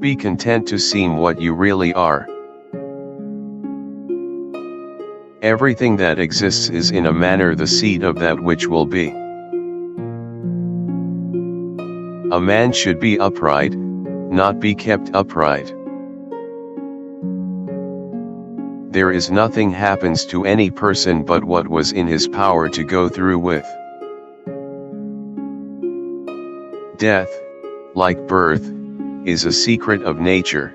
Be content to seem what you really are. Everything that exists is in a manner the seed of that which will be. A man should be upright, not be kept upright. There is nothing happens to any person but what was in his power to go through with. Death, like birth, is a secret of nature.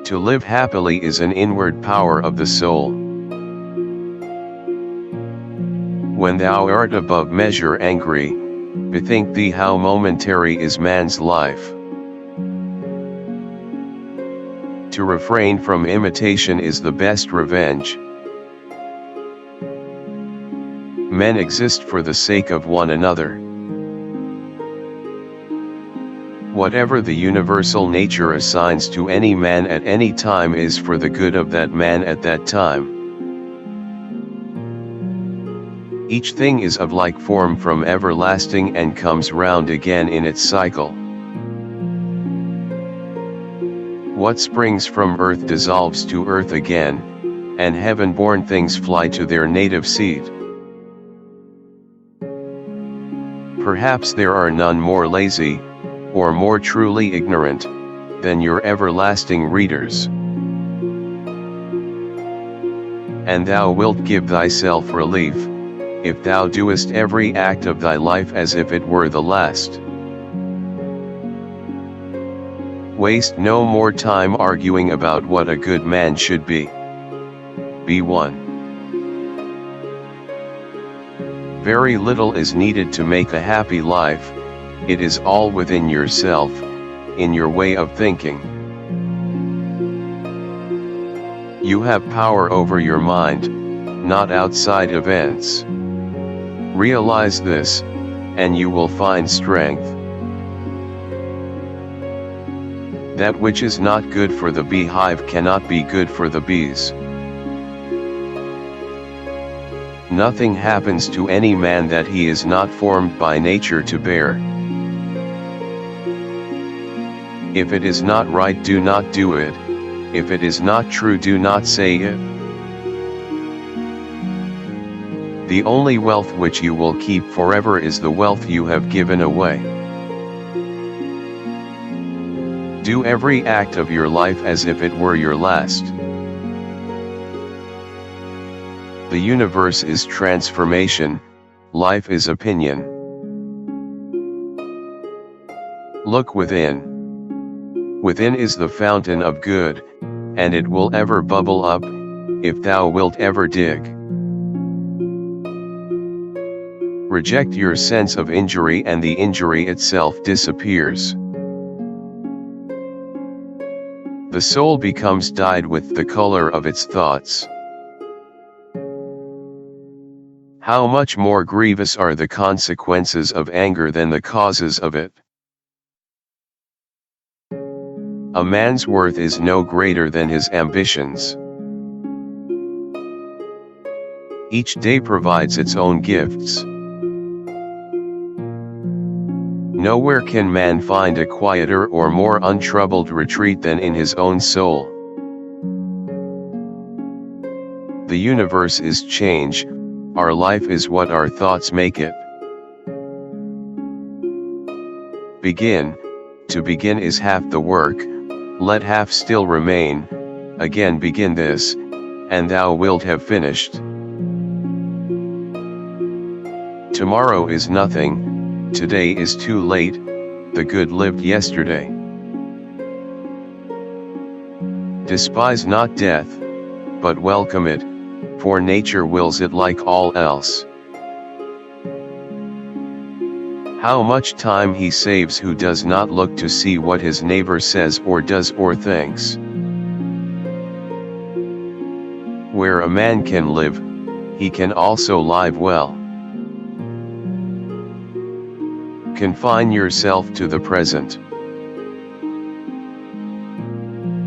To live happily is an inward power of the soul. When thou art above measure angry, bethink thee how momentary is man's life. To refrain from imitation is the best revenge. Men exist for the sake of one another. Whatever the universal nature assigns to any man at any time is for the good of that man at that time. Each thing is of like form from everlasting and comes round again in its cycle. What springs from earth dissolves to earth again, and heaven-born things fly to their native seed. Perhaps there are none more lazy, or more truly ignorant, than your everlasting readers. And thou wilt give thyself relief, if thou doest every act of thy life as if it were the last. Waste no more time arguing about what a good man should be. Be one. Very little is needed to make a happy life, it is all within yourself, in your way of thinking. You have power over your mind, not outside events. Realize this, and you will find strength. That which is not good for the beehive cannot be good for the bees. Nothing happens to any man that he is not formed by nature to bear. If it is not right, do not do it. If it is not true, do not say it. The only wealth which you will keep forever is the wealth you have given away. Do every act of your life as if it were your last. The universe is transformation, life is opinion. Look within. Within is the fountain of good, and it will ever bubble up, if thou wilt ever dig. Reject your sense of injury and the injury itself disappears. The soul becomes dyed with the color of its thoughts. How much more grievous are the consequences of anger than the causes of it? A man's worth is no greater than his ambitions. Each day provides its own gifts. Nowhere can man find a quieter or more untroubled retreat than in his own soul. The universe is change, our life is what our thoughts make it. Begin, to begin is half the work, let half still remain, again begin this, and thou wilt have finished. Tomorrow is nothing, today is too late, the good lived yesterday. Despise not death, but welcome it, for nature wills it like all else. How much time he saves who does not look to see what his neighbor says or does or thinks. Where a man can live, he can also live well. Confine yourself to the present.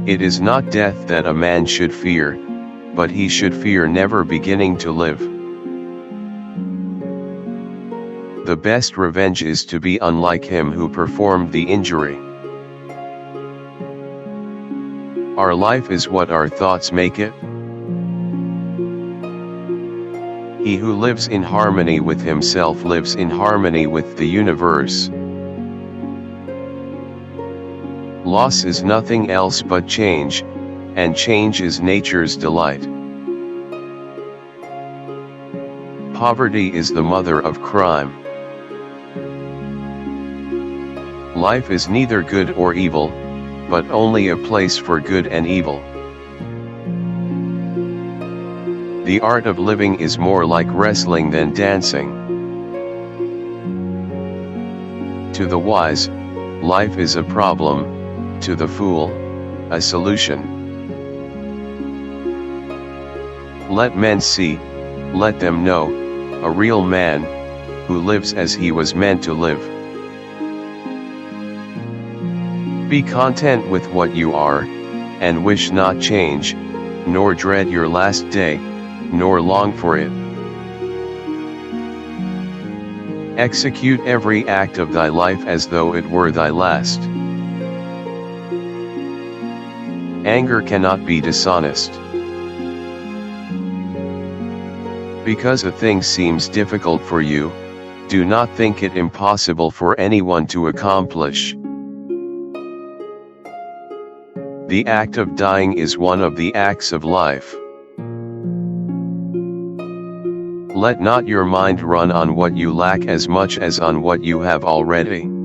It is not death that a man should fear, but he should fear never beginning to live. the best revenge is to be unlike him who performed the injury. Our life is what our thoughts make it. He who lives in harmony with himself lives in harmony with the universe. Loss is nothing else but change, and change is nature's delight. Poverty is the mother of crime. Life is neither good or evil, but only a place for good and evil. The art of living is more like wrestling than dancing. To the wise, life is a problem, to the fool, a solution. Let men see, let them know, a real man, who lives as he was meant to live. Be content with what you are, and wish not change, nor dread your last day, nor long for it. Execute every act of thy life as though it were thy last. Anger cannot be dishonest. Because a thing seems difficult for you, do not think it impossible for anyone to accomplish. The act of dying is one of the acts of life. Let not your mind run on what you lack as much as on what you have already.